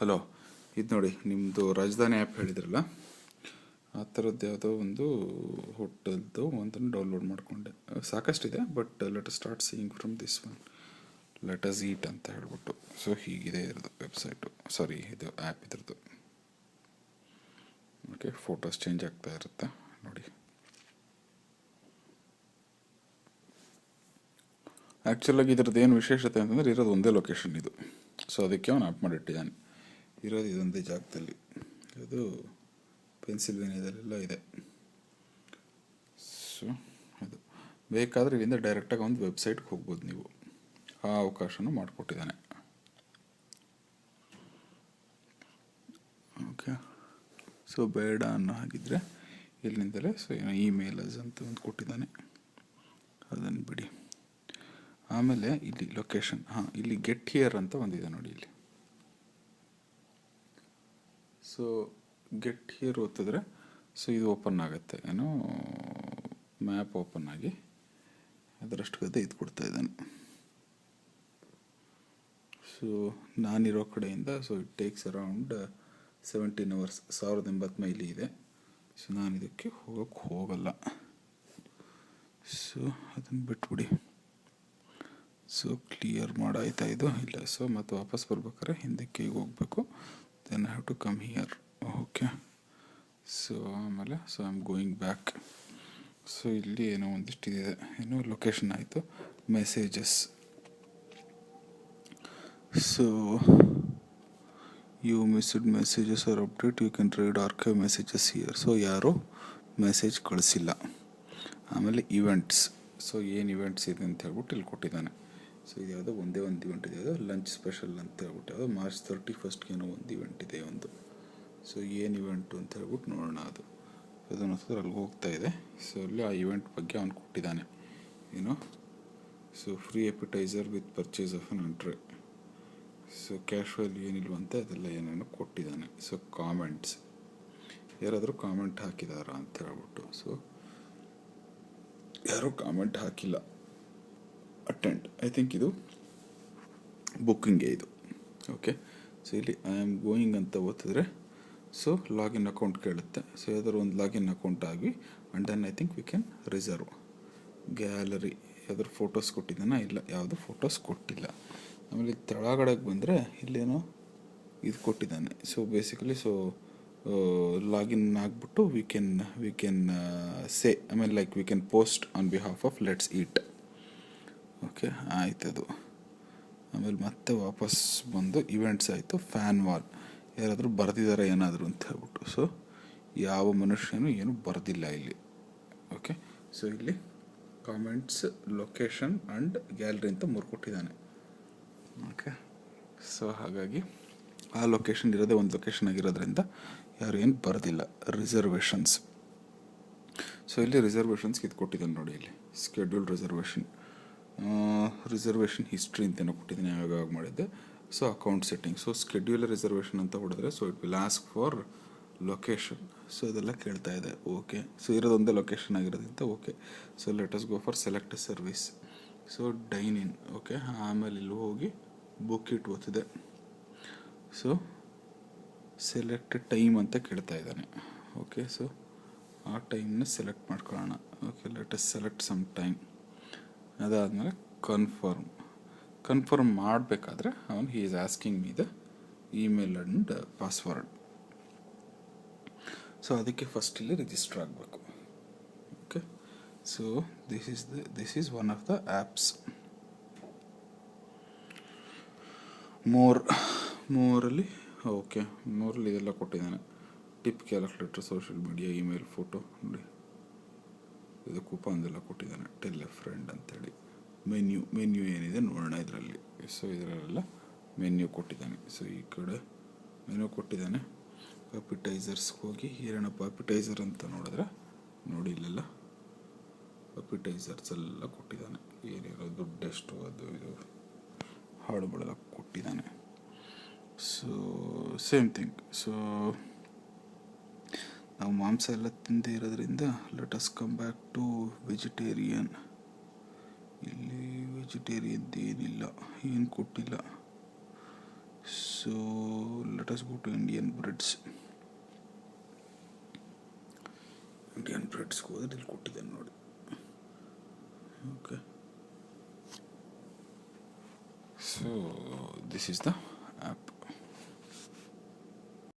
Hello, ಇದು ನೋಡಿ ನಿಮ್ಮದು ರಾಜಧಾನಿ ಆ್ಯಪ್ ಹೇಳಿದ್ರಲ್ಲ, ಆ ಥರದ್ದು ಯಾವುದೋ ಒಂದು ಹೋಟೆಲ್ದು ಒಂದನ್ನು ಡೌನ್ಲೋಡ್ ಮಾಡಿಕೊಂಡೆ. ಸಾಕಷ್ಟಿದೆ, but let us start seeing from this one. Let us eat ಅಂತ ಹೇಳ್ಬಿಟ್ಟು. ಸೊ ಹೀಗಿದೆ ಇರೋದು ವೆಬ್ಸೈಟು, ಸಾರಿ ಇದು ಆ್ಯಪ್ ಇದ್ರದ್ದು. ಓಕೆ, ಫೋಟೋಸ್ ಚೇಂಜ್ ಆಗ್ತಾ ಇರುತ್ತೆ ನೋಡಿ. ಆ್ಯಕ್ಚುಲಾಗಿ ಇದ್ರದ್ದು ಏನು ವಿಶೇಷತೆ ಅಂತಂದರೆ ಇರೋದು ಒಂದೇ ಲೊಕೇಶನ್ ಇದು. ಸೊ ಅದಕ್ಕೆ ಅವನು ಆ್ಯಪ್ ಮಾಡಿಟ್ಟಿದ್ದಾನೆ. ಇರೋದು ಇದೊಂದೇ ಜಾಗದಲ್ಲಿ. ಇದು ಪೆನ್ಸಿಲ್ವೇನಿಯಾದಲ್ಲೆಲ್ಲ ಇದೆ. ಸೊ ಅದು ಬೇಕಾದರೆ ಇಲ್ಲಿಂದ ಡೈರೆಕ್ಟಾಗಿ ಒಂದು ವೆಬ್ಸೈಟ್ಗೆ ಹೋಗ್ಬೋದು ನೀವು. ಆ ಅವಕಾಶನೂ ಮಾಡಿಕೊಟ್ಟಿದ್ದಾನೆ. ಓಕೆ, ಸೊ ಬೇಡ ಅನ್ನೋ ಹಾಗಿದ್ರೆ ಇಲ್ಲಿಂದಲೇ ಸೊ ಏನೋ ಇಮೇಲಸ್ ಅಂತ ಒಂದು ಕೊಟ್ಟಿದ್ದಾನೆ, ಅದನ್ನು ಬಿಡಿ. ಆಮೇಲೆ ಇಲ್ಲಿ ಲೊಕೇಶನ್, ಇಲ್ಲಿ ಗೆಟ್ ಹಿಯರ್ ಅಂತ ಒಂದಿದೆ ನೋಡಿ ಇಲ್ಲಿ. ಸೊ ಗೆಟ್ ಹಿಯರ್ ಓದಿದ್ರೆ ಸೊ ಇದು ಓಪನ್ ಆಗುತ್ತೆ, ಏನೋ ಮ್ಯಾಪ್ ಓಪನ್ ಆಗಿ ಅದರಷ್ಟು ಗದೆ ಇದು ಕೊಡ್ತಾ ಇದ್ದಾನೆ. ಸೊ ನಾನಿರೋ ಕಡೆಯಿಂದ so it takes around 17 hours, 1080 mile ಇದೆ. ಸೊ ನಾನು ಇದಕ್ಕೆ ಹೋಗಲ್ಲ. ಸೊ ಅದನ್ನು ಬಿಟ್ಬಿಡಿ. ಸೊ ಕ್ಲಿಯರ್ ಮಾಡಾಯ್ತಾ ಇದು? ಇಲ್ಲ. ಸೊ ಮತ್ತೆ ವಾಪಸ್ ಬರ್ಬೇಕಾದ್ರೆ ಹಿಂದಕ್ಕೆ ಈಗ ಹೋಗಬೇಕು. Then I have to come here. Okay, so ಆಮೇಲೆ so I am going back. So ಇಲ್ಲಿ ಏನೋ ಒಂದಿಷ್ಟಿದೆ, ಏನೋ ಲೊಕೇಶನ್ ಆಯಿತು, messages. So you missed messages are update, you can read archive messages here. So ಯಾರೂ ಮೆಸೇಜ್ ಕಳಿಸಿಲ್ಲ. ಆಮೇಲೆ ಇವೆಂಟ್ಸ್. ಸೊ ಏನು ಇವೆಂಟ್ಸ್ ಇದೆ ಅಂತ ಹೇಳ್ಬಿಟ್ಟು ಇಲ್ಲಿ ಕೊಟ್ಟಿದ್ದಾನೆ. ಸೊ ಇದು ಯಾವುದೋ ಒಂದೇ ಒಂದು ಇವೆಂಟ್ ಇದೆ, ಅದು ಲಂಚ್ ಸ್ಪೆಷಲ್ ಅಂತ ಹೇಳ್ಬಿಟ್ಟು, ಯಾವುದೋ March 31st ಏನೋ ಒಂದು ಇವೆಂಟ್ ಇದೆ ಒಂದು. ಸೊ ಏನು ಇವೆಂಟು ಅಂತ ಹೇಳ್ಬಿಟ್ಟು ನೋಡೋಣ. ಅದನ್ನು ಅಲ್ಲಿಗೆ ಹೋಗ್ತಾ ಇದೆ. ಸೊ ಅಲ್ಲಿ ಆ ಇವೆಂಟ್ ಬಗ್ಗೆ ಅವನು ಕೊಟ್ಟಿದ್ದಾನೆ ಏನೋ. So free appetizer with purchase of an entry. So casual ಏನಿಲ್ವಂತೆ ಅದೆಲ್ಲ ಏನೇನೋ ಕೊಟ್ಟಿದ್ದಾನೆ. ಸೊ ಕಾಮೆಂಟ್ಸ್, ಯಾರಾದರೂ ಕಾಮೆಂಟ್ ಹಾಕಿದಾರಾ ಅಂತ ಹೇಳ್ಬಿಟ್ಟು. ಸೊ ಯಾರೂ ಕಾಮೆಂಟ್ ಹಾಕಿಲ್ಲ. ಅಟೆಂಡ್, ಐ ಥಿಂಕ್ ಇದು ಬುಕ್ಕಿಂಗೇ ಇದು. ಓಕೆ, ಸೊ ಇಲ್ಲಿ ಐ ಆಮ್ ಗೋಯಿಂಗ್ ಅಂತ ಓದಿದ್ರೆ ಸೊ ಲಾಗಿನ್ ಅಕೌಂಟ್ ಕೇಳುತ್ತೆ. ಸೊ ಯಾವ್ದಾದ್ರು ಒಂದು ಲಾಗಿನ್ ಅಕೌಂಟ್ ಆಗಿ and then I think we can reserve. Gallery ಯಾವ್ದಾದ್ರು ಫೋಟೋಸ್ ಕೊಟ್ಟಿದ್ದಾನ? ಇಲ್ಲ, ಯಾವುದು ಫೋಟೋಸ್ ಕೊಟ್ಟಿಲ್ಲ. ಆಮೇಲೆ ತೆಳಗಡೆಗೆ ಬಂದರೆ ಇಲ್ಲೇನೋ ಇದು ಕೊಟ್ಟಿದ್ದಾನೆ. ಸೊ ಬೇಸಿಕಲಿ ಸೊ ಲಾಗಿನ್ ಆಗಿಬಿಟ್ಟು ವಿ ಕ್ಯಾನ್ ಸೇ, ಆಮೇಲೆ like we can post on behalf of let's eat. Okay, ಆಯ್ತದು. ಆಮೇಲೆ ಮತ್ತೆ ವಾಪಸ್ ಬಂದು ಇವೆಂಟ್ಸ್ ಆಯಿತು. ಫ್ಯಾನ್ ವಾಲ್, ಯಾರಾದರೂ ಬರೆದಿದ್ದಾರೆ ಏನಾದರೂ ಅಂತ ಹೇಳ್ಬಿಟ್ಟು. ಸೊ ಯಾವ ಮನುಷ್ಯನೂ ಏನು ಬರೆದಿಲ್ಲ ಇಲ್ಲಿ. ಓಕೆ, ಸೊ ಇಲ್ಲಿ ಕಾಮೆಂಟ್ಸ್, ಲೊಕೇಶನ್ ಆ್ಯಂಡ್ ಗ್ಯಾಲರಿ ಅಂತ 3 ಕೊಟ್ಟಿದ್ದಾನೆ. ಓಕೆ, ಸೊ ಹಾಗಾಗಿ ಆ ಲೊಕೇಶನ್ ಇರೋದೇ ಒಂದು ಲೊಕೇಶನ್ ಆಗಿರೋದ್ರಿಂದ ಯಾರು ಏನು ಬರೆದಿಲ್ಲ. ರಿಸರ್ವೇಷನ್ಸ್, ಸೊ ಇಲ್ಲಿ ರಿಸರ್ವೇಷನ್ಸ್ಗೆ ಇದು ಕೊಟ್ಟಿದ್ದಾನೆ ನೋಡಿ. ಇಲ್ಲಿ ಸ್ಕೆಡ್ಯೂಲ್ ರಿಸರ್ವೇಷನ್ ಹಿಸ್ಟ್ರಿ ಅಂತೇನೋ ಕೊಟ್ಟಿದ್ದೀನಿ, ಯಾವಾಗ ಮಾಡಿದ್ದೆ. So account setting. So schedule reservation ಅಂತ ಹೊಡೆದ್ರೆ so it will ask for location. So ಇದೆಲ್ಲ ಕೇಳ್ತಾ ಇದೆ. ಓಕೆ, ಸೊ ಇರೋದೊಂದೇ ಲೊಕೇಶನ್ ಆಗಿರೋದ್ರಿಂದ okay. So let us go for select service. So dine in. Okay, ಆಮೇಲೆ ಇಲ್ಲಿ ಹೋಗಿ ಬುಕ್ ಇಟ್ ಓದಿದೆ. ಸೊ ಸೆಲೆಕ್ಟ್ ಟೈಮ್ ಅಂತ ಕೇಳ್ತಾ ಇದ್ದಾನೆ. ಓಕೆ, ಸೊ ಆ ಟೈಮ್ನ ಸೆಲೆಕ್ಟ್ ಮಾಡ್ಕೊಳ್ಳೋಣ. Okay, let us select some time. ಅದಾದಮೇಲೆ ಕನ್ಫರ್ಮ್ ಮಾಡಬೇಕಾದ್ರೆ ಅವನು he is asking me the email and password. So ಅದಕ್ಕೆ ಫಸ್ಟ್ ಇಲ್ಲಿ ರಿಜಿಸ್ಟರ್ ಆಗಬೇಕು. Okay, so this is one of the apps. ಮೋರಲ್ಲಿ ಓಕೆ, ಮೋರಲ್ಲಿ ಇದೆಲ್ಲ ಕೊಟ್ಟಿದ್ದಾನೆ. Tip calculator, social media, email, photo ನೋಡಿ. ಇದು ಕೂಪನ್ದೆಲ್ಲ ಕೊಟ್ಟಿದ್ದಾನೆ. ಟೆಲ್ ಎ ಫ್ರೆಂಡ್ ಅಂತೇಳಿ. ಮೆನ್ಯೂ ಏನಿದೆ ನೋಡೋಣ ಇದರಲ್ಲಿ. ಸೊ ಇದರಲ್ಲೆಲ್ಲ ಮೆನ್ಯೂ ಕೊಟ್ಟಿದ್ದಾನೆ. ಸೊ ಈ ಕಡೆ ಮೆನ್ಯೂ ಕೊಟ್ಟಿದ್ದಾನೆ. ಅಪಿಟೈಸರ್ಸ್ಗೆ ಹೋಗಿ ಏನಪ್ಪ ಅಪಿಟೈಸರ್ ಅಂತ ನೋಡಿದ್ರೆ ನೋಡಿ, ಇಲ್ಲೆಲ್ಲ ಅಪಿಟೈಸರ್ಸ್ ಎಲ್ಲ ಕೊಟ್ಟಿದ್ದಾನೆ. ಏನಿರೋ ದುಡ್ಡೆಷ್ಟು ಅದು ಇದು ಹಾಡುಗಳೆಲ್ಲ ಕೊಟ್ಟಿದ್ದಾನೆ. So same thing. ಸೊ ನಾವು ಮಾಂಸ ಎಲ್ಲ ತಿಂದೇ ಇರೋದ್ರಿಂದ let us come back to vegetarian. ಇಲ್ಲಿ ವೆಜಿಟೇರಿಯನ್ ಏನಿಲ್ಲ, ಏನು ಕೊಟ್ಟಿಲ್ಲ. So let us go to Indian ಬ್ರೆಡ್ಸ್ಗೆ ಹೋದ್ರೆ ಇಲ್ಲಿ ಕೊಟ್ಟಿದ್ದೇನೆ ನೋಡಿ. Okay, so this is the